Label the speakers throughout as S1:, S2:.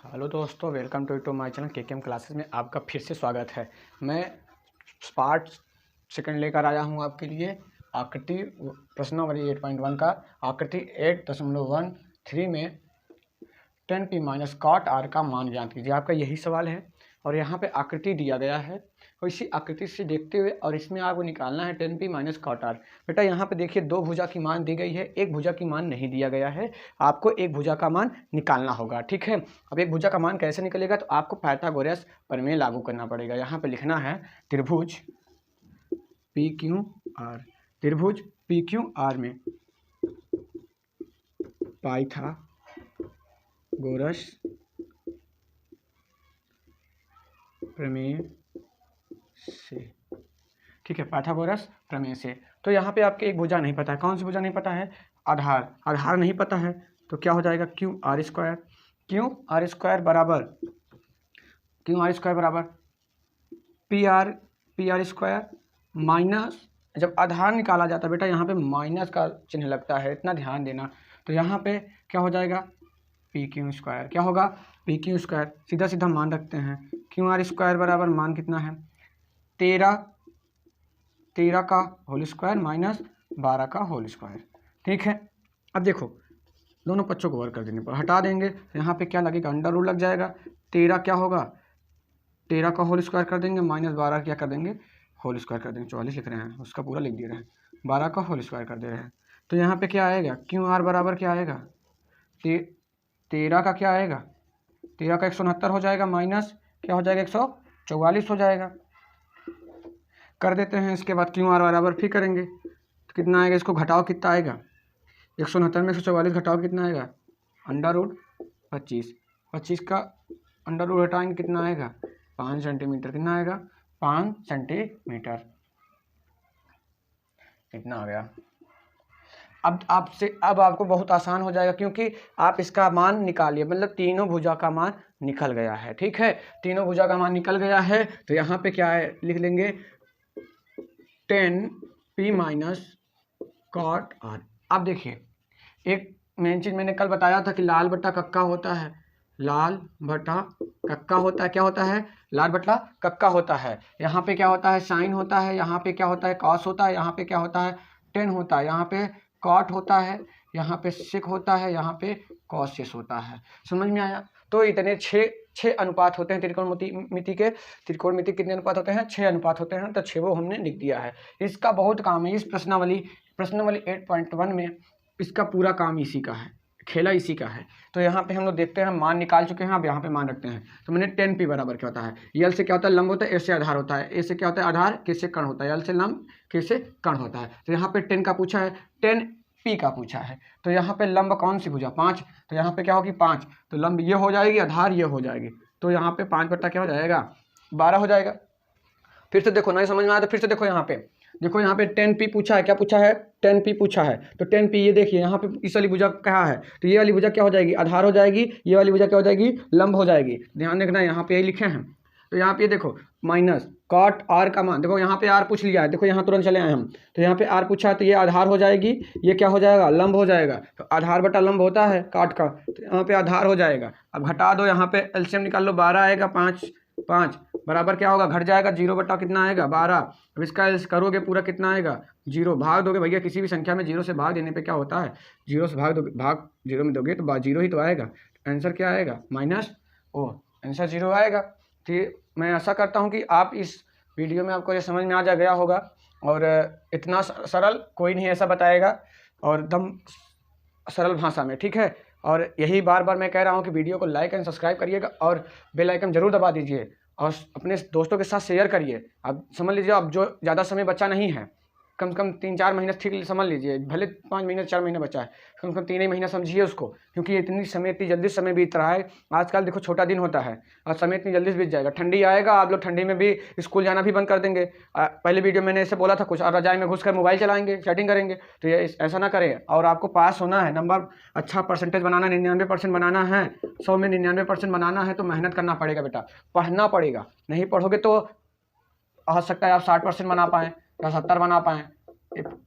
S1: Hello दोस्तों, welcome to my channel KKM classes में आपका फिर से स्वागत है। मैं पार्ट सेकंड लेकर आया हूं आपके लिए आकृति प्रश्नावली 8.1 का आकृति 8.13 में 10p माइनस कॉट आर का मान ज्ञात कीजिए। आपका यही सवाल है और यहाँ पे आकृति दिया गया है और इसी आकृति से देखते हुए और इसमें आपको निकालना है 10p माइनस कॉट आर। बेटा यहाँ पे देखिए दो भुजा की मान दी गई है, एक भुजा की मान नहीं दिया गया है। आपको एक भुजा का मान निकालना होगा, ठीक है। अब एक भुजा का मान कैसे निकलेगा, तो आपको पाइथागोरस प्रमेय लागू करना पड़ेगा। यहाँ पे लिखना है त्रिभुज पी क्यू आर, त्रिभुज पी क्यू आर में पाइथागोरस प्रमेय से, ठीक है, पाइथागोरस प्रमेय से। तो यहाँ पे आपके एक भुजा नहीं पता है। कौन सी भुजा नहीं पता है? आधार। आधार नहीं पता है तो क्या हो जाएगा? Q R square. Q R square बराबर पी आर स्क्वायर माइनस, जब आधार निकाला जाता है बेटा यहाँ पे माइनस का चिन्ह लगता है, इतना ध्यान देना। तो यहाँ पे क्या हो जाएगा? P Q square. क्या होगा? P Q square. सीधा सीधा मान रखते हैं। क्यू आर स्क्वायर बराबर मान कितना है? 13 का होल स्क्वायर माइनस 12 का होल स्क्वायर, ठीक है। अब देखो दोनों पक्षों को वर्ग कर देने पर हटा देंगे तो यहाँ पे क्या लगेगा? अंडर रूट लग जाएगा। 13 क्या होगा? 13 का होल स्क्वायर कर देंगे माइनस 12 क्या कर देंगे? होल स्क्वायर कर देंगे। 44 लिख रहे हैं, उसका पूरा लिख दे रहे हैं। 12 का होल स्क्वायर कर दे रहे हैं। तो यहाँ पे क्या आएगा? क्यू आर बराबर क्या आएगा? 13 का क्या आएगा? 13 का 169 हो जाएगा माइनस क्या हो जाएगा? 144 हो जाएगा। कर देते हैं। इसके बाद क्यू आर बराबर फिर करेंगे तो कितना आएगा? इसको घटाओ, कितना आएगा? 169 में 144 घटाओ, कितना आएगा? Under root 25। 25 का अंडर रूट हटाएंगे, कितना आएगा? 5 सेंटीमीटर। कितना आएगा? 5 सेंटीमीटर। इतना आ गया। अब आपको बहुत आसान हो जाएगा क्योंकि आप इसका मान निकालिए, मतलब तीनों भुजा का मान निकल गया है, ठीक है। तीनों भुजा का मान निकल गया है तो यहाँ पे क्या है? लिख लेंगे 10p माइनस कॉट आर। अब देखिए एक मेन चीज मैंने कल बताया था कि लाल बट्टा कक्का होता है। लाल बटा कक्का होता है। क्या होता है? लाल बट्टा कक्का होता है। यहाँ पे क्या होता है? साइन होता है। यहाँ पे क्या होता है? कॉस होता है। यहाँ पे क्या होता है? टेन होता है। यहाँ पे कॉट होता है। यहाँ पे सिक होता है। यहाँ पे कॉसिस होता है। समझ में आया? तो इतने छः अनुपात होते हैं त्रिकोणमिति के। त्रिकोणमिति कितने अनुपात होते हैं? 6 अनुपात होते हैं। तो 6 वो हमने लिख दिया है। इसका बहुत काम है। इस प्रश्नावली 8.1 में इसका पूरा काम इसी का है, खेला इसी का है। तो यहाँ पे हम लोग देखते हैं, मान निकाल चुके हैं। अब यहाँ पे मान रखते हैं। तो मैंने 10p बराबर क्या होता है? यल से क्या होता है? लंब होता है। ए से आधार होता है। ए से क्या होता है? आधार। के से कर्ण होता है। यल से लंब, के से कर्ण होता है। तो यहाँ पे 10 का पूछा है, 10p का पूछा है। तो यहाँ पे लंब कौन सी भुजा? 5। तो यहाँ पे क्या होगी? 5। तो लंब ये हो जाएगी, आधार ये हो जाएगी। तो यहाँ पे 5 बट्टा क्या हो जाएगा? 12 हो जाएगा। फिर से देखो, नहीं समझ में आया तो फिर से देखो। यहाँ पे 10p पूछा है। क्या पूछा है? 10p पूछा है। तो 10p ये देखिए यहाँ पे इस वाली भुजा कहा है तो ये वाली भुजा क्या हो जाएगी? आधार हो जाएगी। ये वाली भुजा क्या हो जाएगी? लंब हो जाएगी। ध्यान रखना, यहाँ पे यही लिखे हैं। तो यहाँ पे देखो माइनस कॉट आर का मान, देखो यहाँ पे आर पूछ लिया है। देखो यहाँ तुरंत चले आए हम। तो यहाँ पे आर पूछा है तो ये आधार हो जाएगी। ये क्या हो जाएगा? लंब हो जाएगा। तो आधार बटा लंब होता है काट का, तो यहाँ पे आधार हो जाएगा। अब घटा दो, यहाँ पे एलसीएम निकाल लो। 12 आएगा, 5 बराबर क्या होगा? घट जाएगा। 0 बटा कितना आएगा? 12। अब इसका करोगे पूरा, कितना आएगा? 0। भाग दोगे भैया, किसी भी संख्या में 0 से भाग देने पे क्या होता है? 0 से भाग 0 में दोगे तो 0 ही तो आएगा। आंसर क्या आएगा? माइनस आंसर 0 आएगा। ठीक, मैं आशा करता हूँ कि आप इस वीडियो में आपको ये समझ में आ जा गया होगा। और इतना सरल कोई नहीं ऐसा बताएगा और एकदम सरल भाषा में, ठीक है। और यही बार बार मैं कह रहा हूँ कि वीडियो को लाइक एंड सब्सक्राइब करिएगा और बेल आइकन जरूर दबा दीजिए और अपने दोस्तों के साथ शेयर करिए। अब समझ लीजिए, अब जो ज़्यादा समय बचा नहीं है, कम से कम 3-4 महीने ठीक समझ लीजिए, भले 5 महीने 4 महीने बचा है, कम से कम 3 ही महीना समझिए उसको, क्योंकि इतनी जल्दी समय बीत रहा है। आजकल देखो छोटा दिन होता है और समय इतनी जल्दी से बीत जाएगा। ठंडी आएगा, आप लोग ठंडी में भी स्कूल जाना भी बंद कर देंगे। पहले वीडियो मैंने ऐसे बोला था कुछ, और रजाई में घुसकर मोबाइल चलाएंगे, चैटिंग करेंगे। तो ये ऐसा ना करें। और आपको पास होना है, नंबर अच्छा परसेंटेज बनाना, 99% बनाना है, 100 में 99% बनाना है तो मेहनत करना पड़ेगा बेटा, पढ़ना पड़ेगा। नहीं पढ़ोगे तो हो सकता है आप 60% बना पाएँ या 70 बना पाएँ।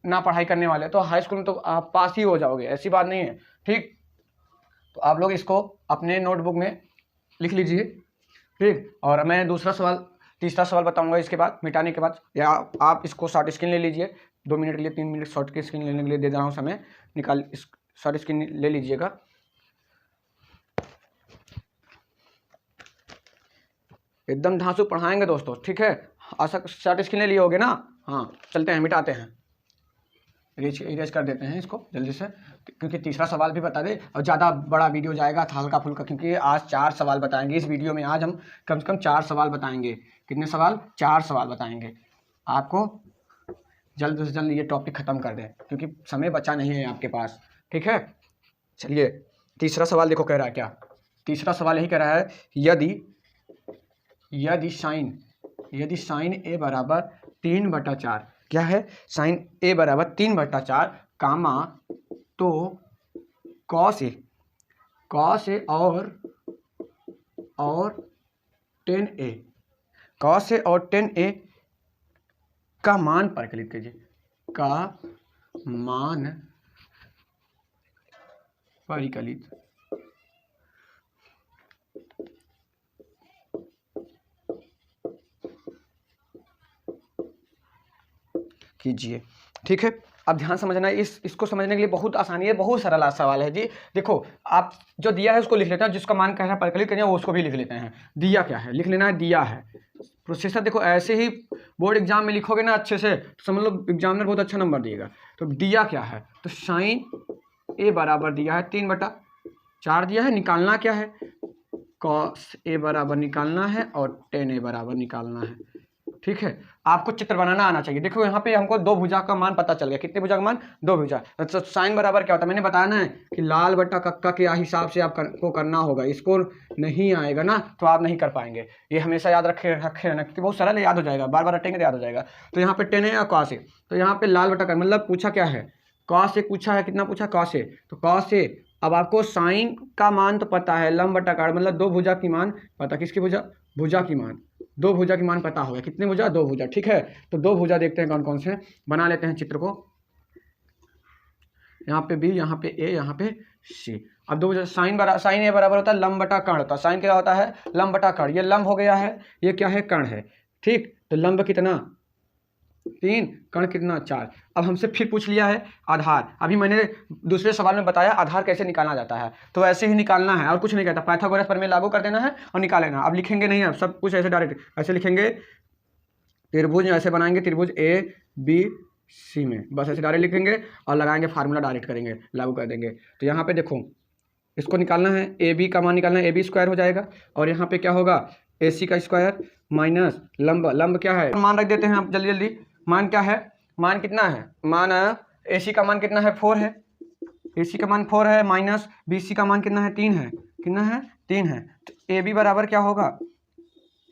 S1: ना पढ़ाई करने वाले तो हाई स्कूल में तो आप पास ही हो जाओगे, ऐसी बात नहीं है, ठीक। तो आप लोग इसको अपने नोटबुक में लिख लीजिए। ठीक, और मैं तीसरा सवाल बताऊंगा इसके बाद, मिटाने के बाद, या आप इसको शॉर्ट स्क्रीन ले लीजिए। 2 मिनट के लिए, 3 मिनट शॉर्ट की स्क्रीन लेने के लिए दे रहा हूँ समय, शॉर्ट स्क्रीन ले लीजिएगा। एकदम धांसू पढ़ाएंगे दोस्तों, ठीक है। आशा शॉर्ट स्क्रीन ले लिए होगे ना। हाँ, चलते हैं, मिटाते हैं, इरेज कर देते हैं इसको जल्दी से, क्योंकि तीसरा सवाल भी बता दे और ज़्यादा बड़ा वीडियो जाएगा था हल्का फुल्का, क्योंकि आज 4 सवाल बताएंगे इस वीडियो में। आज हम कम से कम 4 सवाल बताएंगे। कितने सवाल? 4 सवाल बताएंगे। आपको जल्द से जल्द ये टॉपिक ख़त्म कर दें, क्योंकि समय बचा नहीं है आपके पास, ठीक है। चलिए, तीसरा सवाल देखो कह रहा है क्या। तीसरा सवाल यही कह रहा है, यदि साइन ए बराबर 3/4, क्या है? साइन ए बराबर 3/4 कामा, तो कॉस ए और 10a, कॉस ए और 10a का मान परिकलित कीजिए, का मान परिकलित कीजिए, ठीक है। अब ध्यान समझना, इसको समझने के लिए बहुत आसानी है, बहुत सरल सवाल है जी। देखो, आप जो दिया है उसको लिख लेते हैं, जिसका मान कह रहा है परिकलित करना है वो उसको भी लिख लेते हैं। दिया क्या है लिख लेना है, दिया है प्रोसेसर। देखो, ऐसे ही बोर्ड एग्जाम में लिखोगे ना अच्छे से, तो समझ लो एग्जामिनर बहुत अच्छा नंबर देगा। तो दिया क्या है, तो साइन ए बराबर दिया है 3/4 दिया है। निकालना क्या है? कॉस ए बराबर निकालना है और 10a बराबर निकालना है, ठीक है। आपको चित्र बनाना आना चाहिए। देखो, यहाँ पे हमको 2 भुजा का मान पता चल गया। कितने भुजा का मान? 2 भुजा। तो साइन बराबर क्या होता है मैंने बताया ना, कि लाल बट्टा कक्का के हिसाब से आपको करना होगा। इसको नहीं आएगा ना तो आप नहीं कर पाएंगे। ये हमेशा याद रखे रहना, क्योंकि बहुत सरल याद हो जाएगा, बार बार रटेंगे तो याद हो जाएगा। तो यहाँ पे 10 है या कॉस ए, तो यहाँ पे लाल बट्टा का मतलब पूछा क्या है? कॉस ए पूछा है। कितना पूछा? Cos A. तो कॉस ए, अब आपको साइन का मान तो पता है, लंब बट्टा काट मतलब 2 भुजा की मान पता। किसकी भुजा? भुजा की मान, 2 भुजा की मान पता होगा। कितने भुजा? 2 भुजा, ठीक है। तो 2 भुजा देखते हैं कौन कौन से, बना लेते हैं चित्र को। यहाँ पे बी, यहाँ पे ए, यहाँ पे सी। अब 2 भुजा, साइन ए बराबर होता है लंब बटा कर्ण होता है। साइन क्या होता है? लंब बटा कर्ण। ये लंब हो गया है, ये क्या है? कर्ण है, ठीक। तो लंब कितना? 3, कर्ण कितना? 4। अब हमसे फिर पूछ लिया है आधार। अभी मैंने दूसरे सवाल में बताया आधार कैसे निकाला जाता है, तो ऐसे ही निकालना है और कुछ नहीं कहता। पाइथागोरस प्रमेय लागू कर देना है और निकाल लेना। अब लिखेंगे नहीं, अब सब कुछ ऐसे डायरेक्ट ऐसे लिखेंगे। त्रिभुज ऐसे बनाएंगे, त्रिभुज ए बी सी में, बस ऐसे डायरेक्ट लिखेंगे और लगाएंगे, फार्मूला डायरेक्ट करेंगे, लागू कर देंगे। तो यहाँ पे देखो, इसको निकालना है, ए बी का मान निकालना है, ए बी स्क्वायर हो जाएगा। और यहाँ पे क्या होगा? ए सी का स्क्वायर माइनस लंब क्या है? मान रख देते हैं आप जल्दी जल्दी। मान क्या है? मान कितना है? मान ए सी का मान कितना है? 4 है। ए सी का मान 4 है, माइनस बी सी का मान कितना है? 3 है। कितना है? 3 है। तो ए बी बराबर क्या होगा?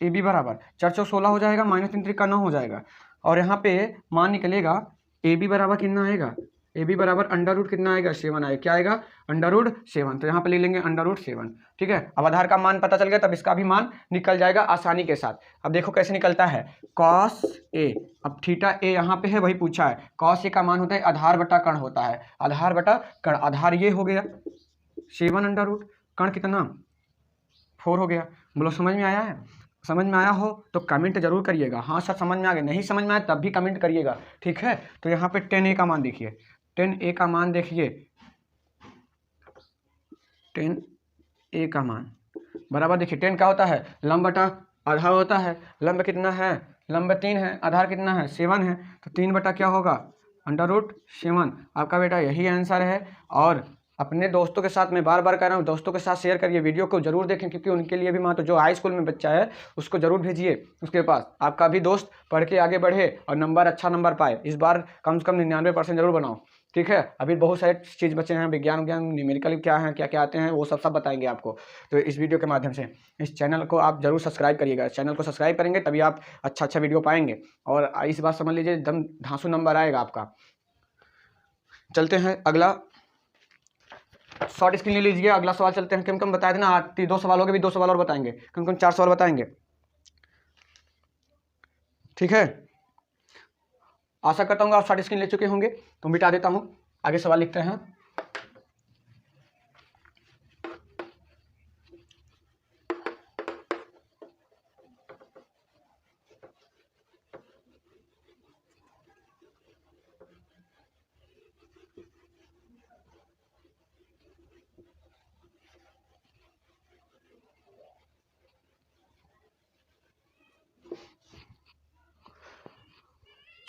S1: ए बी बराबर 4 चौक 16 हो जाएगा, माइनस 3 3 का 9 हो जाएगा। और यहाँ पे मान निकलेगा, ए बी बराबर कितना आएगा? ए बी बराबर अंडर रूट कितना आएगा? 7 आएगा। क्या आएगा? Under root 7। तो यहाँ पे ले लेंगे अंडर रूट 7, ठीक है। अब आधार का मान पता चल गया, तब इसका भी मान निकल जाएगा आसानी के साथ। अब देखो कैसे निकलता है, कॉस ए, अब थीटा ए यहाँ पे है, वही पूछा है। कॉस ए का मान होता है आधार बटा कर्ण होता है, आधार बटा कर्ण। आधार ये हो गया 7 अंडर रूट, कर्ण कितना? 4 हो गया। बोलो समझ में आया है? समझ में आया हो तो कमेंट जरूर करिएगा। हाँ सर समझ में आ गया, नहीं समझ में आया तब भी कमेंट करिएगा, ठीक है। तो यहाँ पे 10a का मान देखिए, 10a का मान देखिए, 10a का मान बराबर देखिए, 10 क्या होता है? लंब बटा आधार होता है। लंब कितना है? लंब 3 है, आधार कितना है? 7 है। तो 3 बटा क्या होगा? Under root 7। आपका बेटा यही आंसर है। और अपने दोस्तों के साथ, मैं बार बार कह रहा हूँ, दोस्तों के साथ शेयर करिए, वीडियो को जरूर देखें, क्योंकि उनके लिए भी तो जो हाई स्कूल में बच्चा है उसको जरूर भेजिए उसके पास। आपका भी दोस्त पढ़ के आगे बढ़े और नंबर अच्छा नंबर पाए। इस बार कम से कम 99% जरूर बनाओ, ठीक है। अभी बहुत सारे चीज़ बचे हैं, विज्ञान न्यूमेरिकल क्या है, क्या क्या आते हैं, वो सब बताएंगे आपको। तो इस वीडियो के माध्यम से इस चैनल को आप जरूर सब्सक्राइब करिएगा। इस चैनल को सब्सक्राइब करेंगे तभी आप अच्छा वीडियो पाएंगे। और इस बात समझ लीजिए, एकदम धांसू नंबर आएगा आपका। चलते हैं अगला, शॉर्ट स्क्रीन ले लीजिए, अगला सवाल चलते हैं। कम बताए थे ना, 2 सवाल हो गए, भी 2 सवाल और बताएंगे, कम 4 सवाल बताएंगे, ठीक है। आशा करता हूँ आप शॉर्ट स्क्रीन ले चुके होंगे, तो मिटा देता हूँ, आगे सवाल लिखते हैं।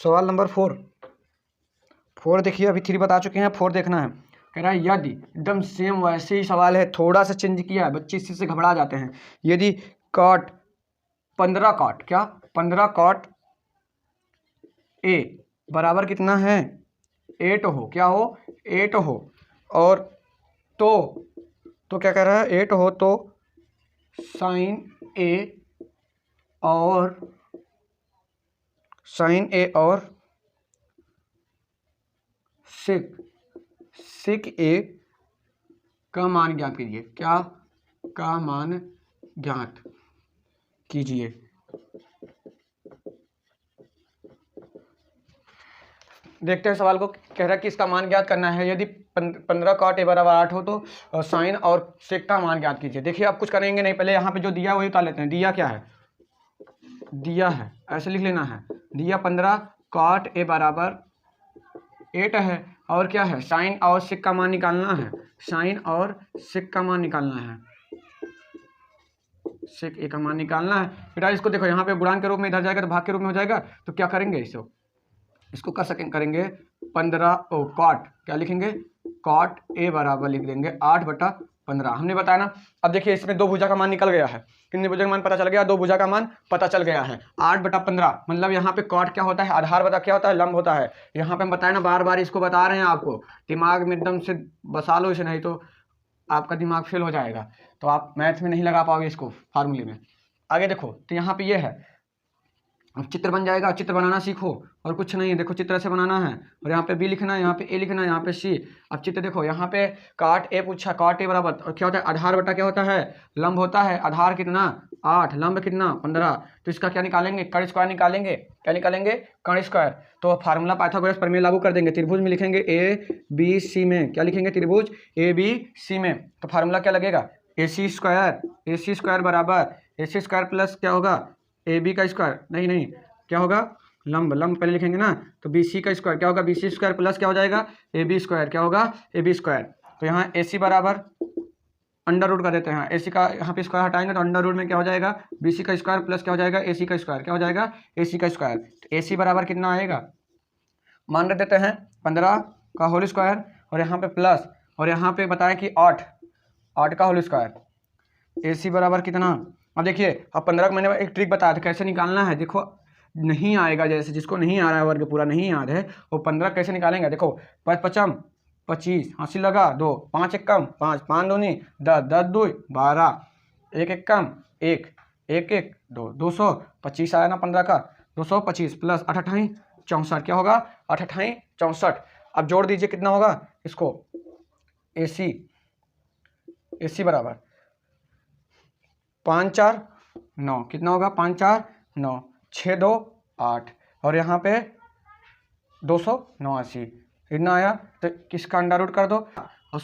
S1: सवाल नंबर 4 देखिए, अभी 3 बता चुके हैं, 4 देखना है। कह रहा है यदि, एकदम सेम वैसे ही सवाल है, थोड़ा सा चेंज किया है, बच्चे इसी से घबरा जाते हैं। यदि कॉट 15 कॉट, क्या 15 कॉट ए बराबर कितना है 8 हो, क्या हो 8 हो, और तो क्या कह रहा है 8 हो तो साइन ए और सेक ए का मान ज्ञात कीजिए। क्या का मान ज्ञात कीजिए। देखते हैं सवाल को। कह रहा है कि इसका मान ज्ञात करना है। यदि 15 कॉट ए बराबर 8 हो तो साइन और सेक का मान ज्ञात कीजिए। देखिए आप कुछ करेंगे नहीं, पहले यहाँ पे जो दिया वही उतार लेते हैं। दिया क्या है, दिया है ऐसे लिख लेना है, दिया 15 कॉट ए बराबर 8 है, और क्या है साइन और सेक का मान निकालना है, साइन और सेक का मान निकालना है, सेक ए का मान निकालना है। बेटा इसको देखो, यहाँ पे गुणांक के रूप में इधर जाएगा तो भाग के रूप में हो जाएगा, तो क्या करेंगे इसको करेंगे 15 कॉट, क्या लिखेंगे कॉट ए बराबर लिख देंगे 8/15। हमने बताया ना। अब देखिए इसमें दो भुजा का मान निकल गया है, कितने भुजा का मान पता चल गया, दो भुजा का मान पता चल गया है 8/15। मतलब यहाँ पे कॉट क्या होता है, आधार बटा क्या होता है, लंब होता है। यहाँ पे हम बताए ना, बार बार इसको बता रहे हैं आपको, दिमाग में एकदम से बसा लो इसे, नहीं तो आपका दिमाग फेल हो जाएगा, तो आप मैथ में नहीं लगा पाओगे इसको फार्मूले में। आगे देखो, तो यहाँ पे ये है, अब चित्र बन जाएगा, चित्र बनाना सीखो, और कुछ नहीं है। देखो चित्र ऐसे बनाना है, और यहाँ पे बी लिखना है, यहाँ पे ए लिखना है, यहाँ पे सी। अब चित्र देखो, यहाँ पे काट ए पूछा, काट ए बराबर, और क्या होता है आधार बटा क्या होता है, लंब होता है। आधार कितना 8, लंब कितना 15, तो इसका क्या निकालेंगे, कर्ण स्क्वायर निकालेंगे। क्या निकालेंगे, कर्ण स्क्वायर। तो फार्मूला पाइथागोरस प्रमेय लागू कर देंगे। त्रिभुज में लिखेंगे ए बी सी में, क्या लिखेंगे त्रिभुज ए बी सी में, तो फार्मूला क्या लगेगा ए सी स्क्वायर बराबर ए सी स्क्वायर प्लस क्या होगा ए बी का स्क्वायर, नहीं क्या होगा लंब पहले लिखेंगे ना, तो बी सी का स्क्वायर क्या होगा बी सी स्क्वायर प्लस क्या हो जाएगा ए बी स्क्वायर, क्या होगा ए बी स्क्वायर। तो यहाँ ए सी बराबर अंडर रूट कर देते हैं, ए सी का यहाँ पे स्क्वायर हटाएंगे तो अंडर रूट में क्या हो जाएगा बी सी का स्क्वायर प्लस क्या हो जाएगा ए सी का स्क्वायर, क्या हो जाएगा ए सी का स्क्वायर। तो ए सी बराबर कितना आएगा, मान रख देते हैं 15 का होल स्क्वायर, और यहाँ पे प्लस, और यहाँ पे बताया कि 8 का होल स्क्वायर। ए सी बराबर कितना, अब देखिए, अब 15 का मैंने एक ट्रिक बताया था कैसे निकालना है। देखो नहीं आएगा, जैसे जिसको नहीं आ रहा है वर्ग पूरा नहीं याद है, वो 15 कैसे निकालेंगे। देखो 5 पचम 25, हाथी लगा 2, 5 एक कम 5, 5 दूनी 10, 10 2 12, 1 एक कम 1, 1 1 2, 225 आया ना 15 का, 225 प्लस 8 8 64, क्या होगा 8 8 64। अब जोड़ दीजिए कितना होगा इसको, ए सी बराबर 5 4 9, कितना होगा 5 4 9, 6 2 8, और यहाँ पे 289 इतना आया। तो किसका अंडा रूट कर दो, और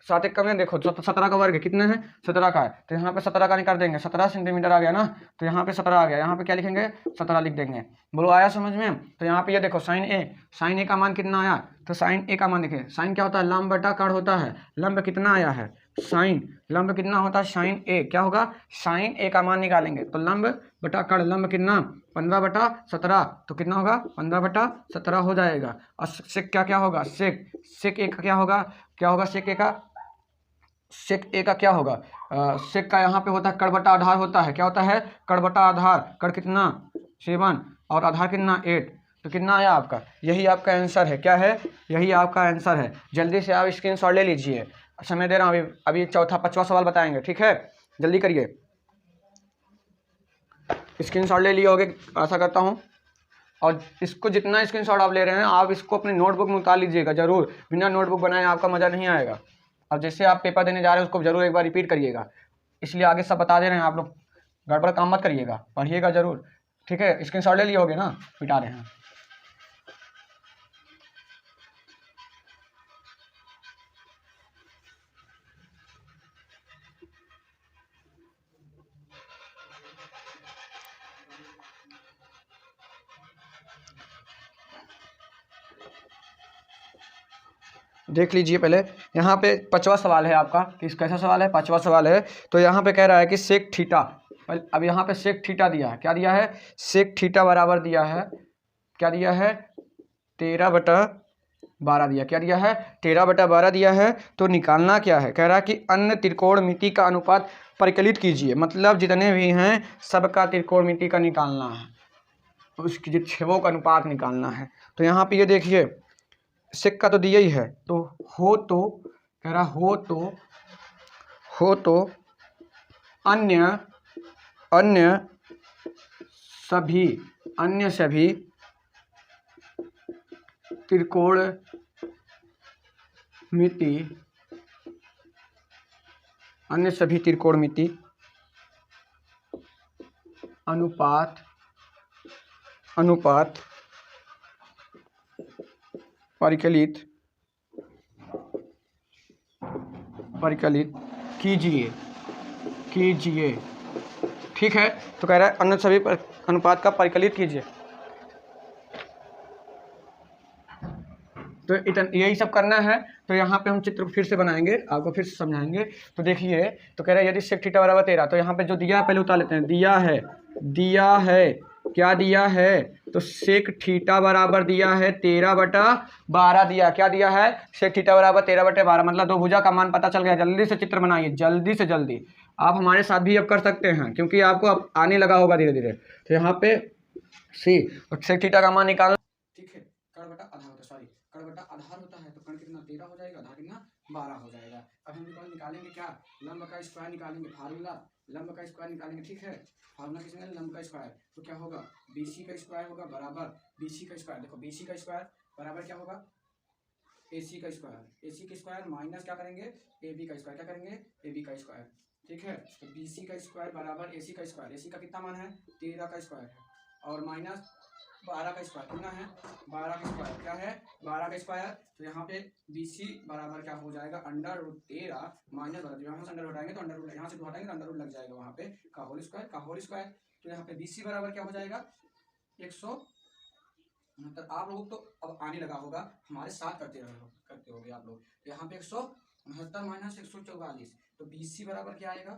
S1: 7 एक कम है, देखो 17 का वर्ग कितने हैं 17 का है, तो यहाँ पे 17 का निकाल देंगे, 17 सेंटीमीटर आ गया ना, तो यहाँ पे 17 आ गया, यहाँ पे क्या लिखेंगे 17 लिख देंगे। बोलो आया समझ में। तो यहाँ पे ये देखो साइन ए का मान कितना आया, तो साइन ए का मान देखिए, साइन क्या होता है लंब बटा कर्ण होता है, लंब कितना आया है साइन, लंब कितना होता है साइन ए, क्या होगा साइन ए का मान निकालेंगे, तो लंब बटा कर्ण, लंब कितना 15/17, तो कितना होगा 15/17 हो जाएगा। और सेक क्या होगा सेक ए का क्या होगा सेक ए का क्या होगा, सेक का यहाँ पे होता है कर्ण बटा आधार होता है, क्या होता है कर्ण बटा आधार, कर्ण कितना 7 और आधार कितना 8, तो कितना आया आपका, यही आपका आंसर है। क्या है, यही आपका आंसर है। जल्दी से आप स्क्रीनशॉट ले लीजिए, समय दे रहा हूँ, अभी चौथा 5वां सवाल बताएंगे, ठीक है जल्दी करिए, स्क्रीनशॉट ले लिए होगे आशा करता हूँ। और इसको जितना स्क्रीनशॉट आप ले रहे हैं, आप इसको अपनी नोटबुक में उतार लीजिएगा जरूर, बिना नोटबुक बनाए आपका मज़ा नहीं आएगा। अब जैसे आप पेपर देने जा रहे हैं उसको जरूर एक बार रिपीट करिएगा, इसलिए आगे सब बता दे रहे हैं, आप लोग गड़बड़ काम मत करिएगा, पढ़िएगा जरूर, ठीक है। स्क्रीनशॉट ले लिए होगे ना, मिटा रहे हैं। देख लीजिए पहले, यहाँ पे 5वां सवाल है आपका, किस कैसा सवाल है 5वां सवाल है। तो यहाँ पे कह रहा है कि सेक थीटा, अब यहाँ पे सेक थीटा दिया है, क्या दिया है सेक थीटा बराबर दिया है, क्या दिया है 13/12 दिया। क्या दिया है 13/12 दिया है। तो निकालना क्या है, कह रहा है कि अन्य त्रिकोणमिति का अनुपात परिकलित कीजिए, मतलब जितने भी हैं सबका त्रिकोणमिति का निकालना है, उसकी जो छेवों का अनुपात निकालना है। तो यहाँ पे ये देखिए सिक्का तो दिया ही है, तो कह रहा हो तो अन्य सभी त्रिकोणमिति अनुपात परिकलित कीजिए। ठीक है, तो कह रहा है अन्य सभी अनुपात का परिकलित कीजिए। तो यही सब करना है। तो यहाँ पे हम चित्र फिर से बनाएंगे, आपको फिर से समझाएंगे। तो देखिए, तो कह रहा है यदि सेक थीटा बराबर 13, तो यहाँ पे जो दिया है पहले उतार लेते हैं। दिया है क्या दिया है, तो सेक थीटा बराबर दिया है 13/12 दिया। क्या दिया है, सेक थीटा बराबर 13/12, मतलब दो भुजा का मान पता चल गया। जल्दी से चित्र बनाइए, जल्दी से जल्दी। आप हमारे साथ भी अब कर सकते हैं, क्योंकि आपको अब आने लगा होगा धीरे धीरे। तो यहाँ पे सी और सेक थीटा का मान निकालना, ठीक है। कर्ण बटा आधार होता है, कर्ण बटा आधार होता है, तो कर्ण कितना 13 हो जाएगा, आधार कितना 12 हो जाएगा। अब हम निकालेंगे क्या, लंब का स्क्वायर निकालेंगे। फार्मूला लंब का स्क्वायर निकालेंगे, ठीक है। फार्मूला किसने, लंब का स्क्वायर। तो क्या होगा, BC का स्क्वायर होगा बराबर BC का स्क्वायर। देखो BC का स्क्वायर बराबर क्या होगा, AC का स्क्वायर। AC का स्क्वायर माइनस क्या करेंगे, AB का स्क्वायर। क्या करेंगे, AB का स्क्वायर, ठीक है। तो BC का स्क्वायर बराबर AC का स्क्वायर। AC का कितना मान है, 13 का स्क्वायर है, और माइनस 12 का स्क्वायर। कितना है, 12 का स्क्वायर। क्या है, 12 का स्क्वायर। तो यहाँ पे BC बराबर क्या हो जाएगा, √13 माइनस 12। यहाँ से अंडर हटाएंगे तो अंडर रूट, यहाँ से दो हटाएंगे तो अंडर रूट लग जाएगा वहाँ पे, का होल स्क्वायर। तो यहाँ पे BC बराबर क्या हो जाएगा, 100। मतलब आप लोग तो अब आने लगा होगा, हमारे साथ करते होगे आप लोग। तो यहाँ पे 169 माइनस 144, तो BC बराबर क्या आएगा,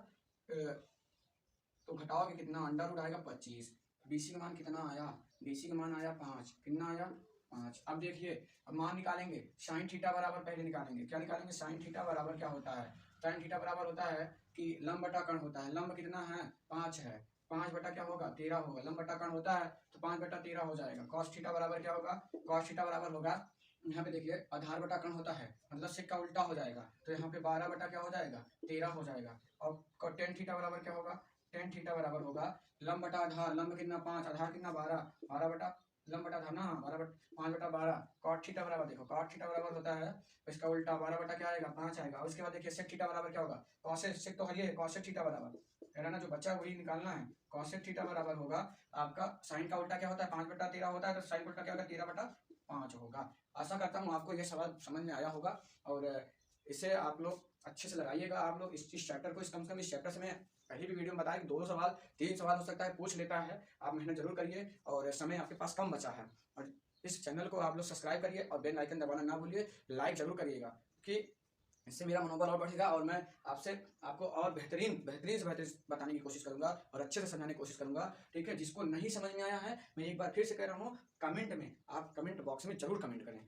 S1: तो घटाओगे कितना, अंडर रूट आएगा 25। BC का मान कितना आया, BC का मान आया 5। कितना आया, 5। अब देखिए, अब मान निकालेंगे साइन थीटा बराबर, पहले निकालेंगे। क्या निकालेंगे, साइन थीटा बराबर क्या होता है, साइन थीटा बराबर होता है कि लंब बटा कर्ण होता है। लंब कितना है, 5 है, 5 बटा क्या होगा 13 होगा। लंब बटा कर्ण होता है तो 5/13 हो जाएगा। कॉस थीटा बराबर क्या होगा, कॉस थीटा बराबर होगा, यहाँ पे देखिए आधार बटा कर्ण होता है, मतलब सेक का उल्टा हो जाएगा। तो यहाँ पे 12 बटा क्या हो जाएगा, 13 हो जाएगा। और टेन थीटा बराबर क्या होगा, टेन थीटा बराबर होगा लंब बटा आधार। लंब कितना 5, आधार कितना 12, 12 बटा लंब बटा आधार ना, 5/12। कॉट थीटा बराबर, देखो कॉट थीटा बराबर होता है, तो इसका उल्टा 12 बटा क्या आएगा, 5 आएगा। उसके बाद देखिए सेक थीटा बराबर क्या होगा, कॉसेक, सेक तो है, कॉसेक थीटा बराबर है ना, जो बच्चा वही निकालना है। कॉसेक थीटा बराबर होगा आपका, साइन का उल्टा क्या होता है, 5/13 होता है, तो साइन उल्टा क्या होगा, 13/5 होगा। आशा करता हूँ आपको यह सवाल समझ में आया होगा, और इसे आप लोग अच्छे से लगाइएगा। आप लोग इस चैप्टर को, कम से कम इस चैप्टर से मैं पहले भी वीडियो में बताया कि 2 सवाल 3 सवाल हो सकता है पूछ लेता है। आप मेहनत जरूर करिए, और समय आपके पास कम बचा है। और इस चैनल को आप लोग सब्सक्राइब करिए, और बेल आइकन दबाना ना भूलिए, लाइक जरूर करिएगा, कि इससे मेरा मनोबल और बढ़ेगा, और मैं आपको और बेहतरीन से बेहतरीन बताने की कोशिश करूंगा, और अच्छे से समझाने की कोशिश करूंगा, ठीक है। जिसको नहीं समझ में आया है, मैं एक बार फिर से कह रहा हूँ, कमेंट में, आप कमेंट बॉक्स में जरूर कमेंट करें।